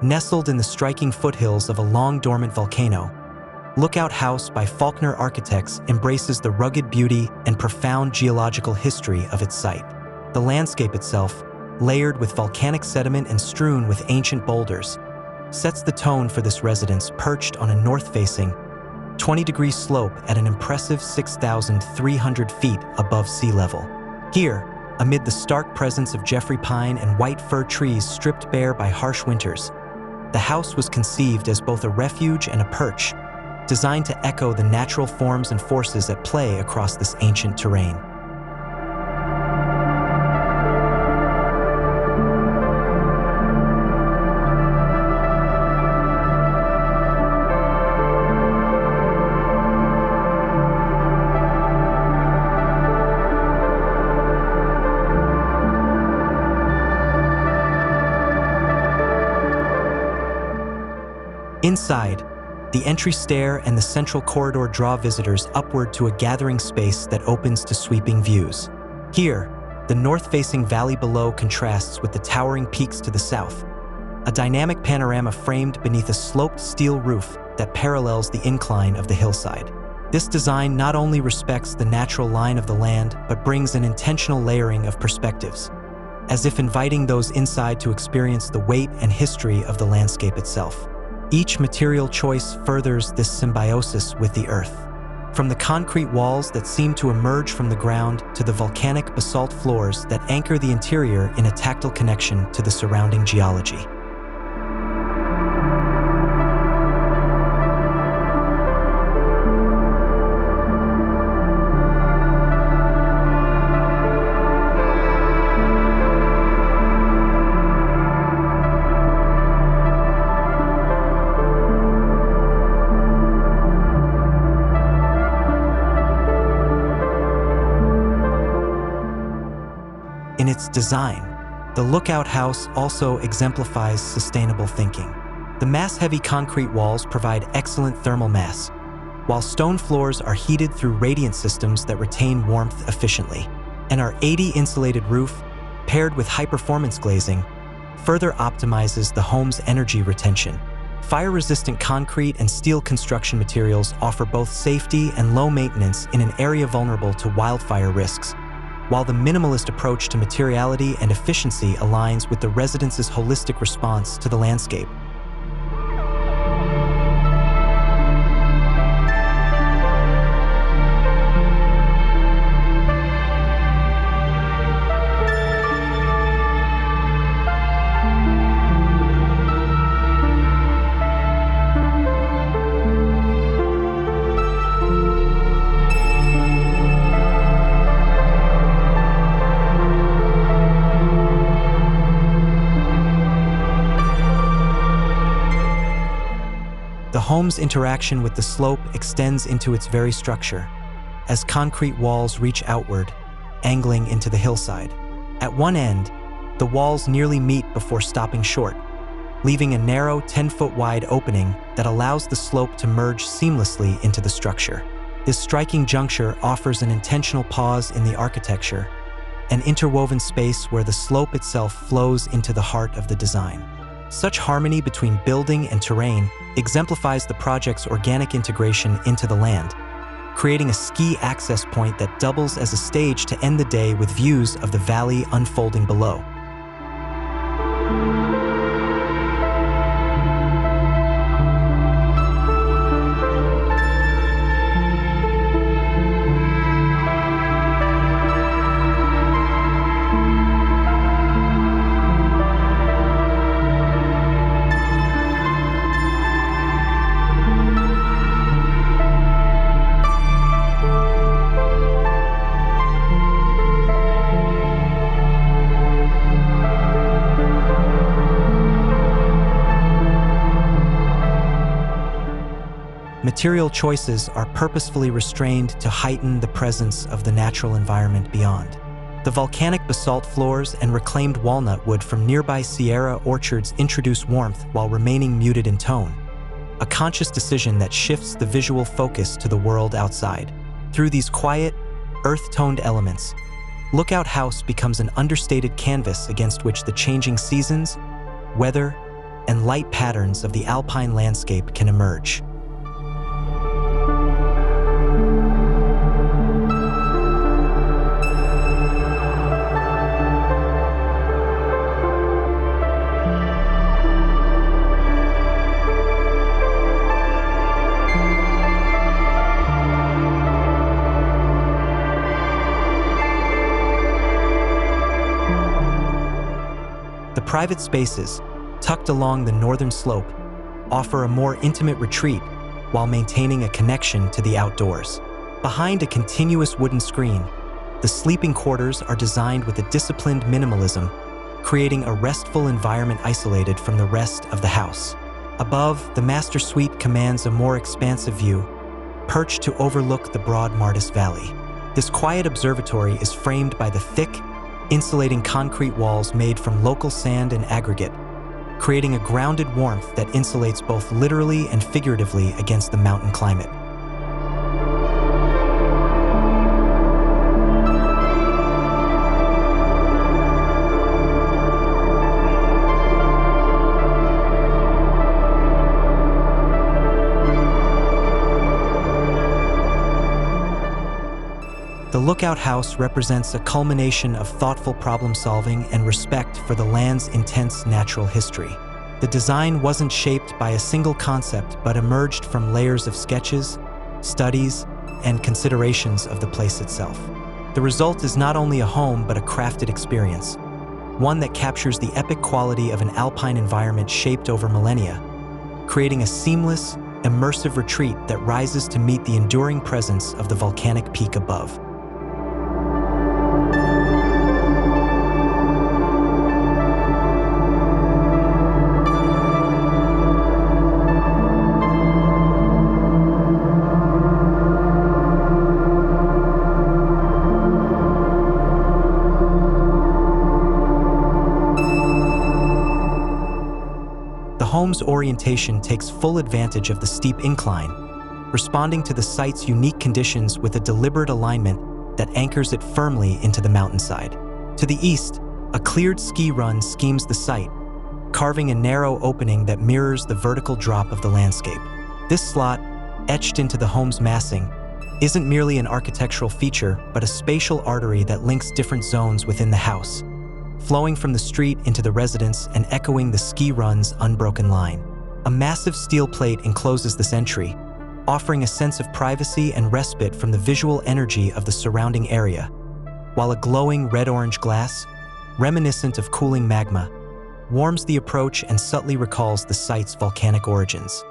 Nestled in the striking foothills of a long-dormant volcano, Lookout House by Faulkner Architects embraces the rugged beauty and profound geological history of its site. The landscape itself, layered with volcanic sediment and strewn with ancient boulders, sets the tone for this residence perched on a north-facing, 20-degree slope at an impressive 6,300 feet above sea level. Here, amid the stark presence of Jeffrey pine and white fir trees stripped bare by harsh winters, the house was conceived as both a refuge and a perch, designed to echo the natural forms and forces at play across this ancient terrain. Inside, the entry stair and the central corridor draw visitors upward to a gathering space that opens to sweeping views. Here, the north-facing valley below contrasts with the towering peaks to the south, a dynamic panorama framed beneath a sloped steel roof that parallels the incline of the hillside. This design not only respects the natural line of the land, but brings an intentional layering of perspectives, as if inviting those inside to experience the weight and history of the landscape itself. Each material choice furthers this symbiosis with the earth. From the concrete walls that seem to emerge from the ground to the volcanic basalt floors that anchor the interior in a tactile connection to the surrounding geology. In its design, the Lookout House also exemplifies sustainable thinking. The mass-heavy concrete walls provide excellent thermal mass, while stone floors are heated through radiant systems that retain warmth efficiently. And our 80 insulated roof, paired with high-performance glazing, further optimizes the home's energy retention. Fire-resistant concrete and steel construction materials offer both safety and low maintenance in an area vulnerable to wildfire risks, while the minimalist approach to materiality and efficiency aligns with the residents' holistic response to the landscape. The home's interaction with the slope extends into its very structure, as concrete walls reach outward, angling into the hillside. At one end, the walls nearly meet before stopping short, leaving a narrow 10-foot wide opening that allows the slope to merge seamlessly into the structure. This striking juncture offers an intentional pause in the architecture, an interwoven space where the slope itself flows into the heart of the design. Such harmony between building and terrain exemplifies the project's organic integration into the land, creating a ski access point that doubles as a stage to end the day with views of the valley unfolding below. Material choices are purposefully restrained to heighten the presence of the natural environment beyond. The volcanic basalt floors and reclaimed walnut wood from nearby Sierra orchards introduce warmth while remaining muted in tone, a conscious decision that shifts the visual focus to the world outside. Through these quiet, earth-toned elements, Lookout House becomes an understated canvas against which the changing seasons, weather, and light patterns of the Alpine landscape can emerge. The private spaces, tucked along the northern slope, offer a more intimate retreat while maintaining a connection to the outdoors. Behind a continuous wooden screen, the sleeping quarters are designed with a disciplined minimalism, creating a restful environment isolated from the rest of the house. Above, the master suite commands a more expansive view, perched to overlook the broad Martis Valley. This quiet observatory is framed by the thick, insulating concrete walls made from local sand and aggregate, creating a grounded warmth that insulates both literally and figuratively against the mountain climate. The lookout house represents a culmination of thoughtful problem-solving and respect for the land's intense natural history. The design wasn't shaped by a single concept, but emerged from layers of sketches, studies, and considerations of the place itself. The result is not only a home, but a crafted experience, one that captures the epic quality of an alpine environment shaped over millennia, creating a seamless, immersive retreat that rises to meet the enduring presence of the volcanic peak above. The home's orientation takes full advantage of the steep incline, responding to the site's unique conditions with a deliberate alignment that anchors it firmly into the mountainside. To the east, a cleared ski run schemes the site, carving a narrow opening that mirrors the vertical drop of the landscape. This slot, etched into the home's massing, isn't merely an architectural feature, but a spatial artery that links different zones within the house, flowing from the street into the residence and echoing the ski run's unbroken line. A massive steel plate encloses this entry, offering a sense of privacy and respite from the visual energy of the surrounding area, while a glowing red-orange glass, reminiscent of cooling magma, warms the approach and subtly recalls the site's volcanic origins.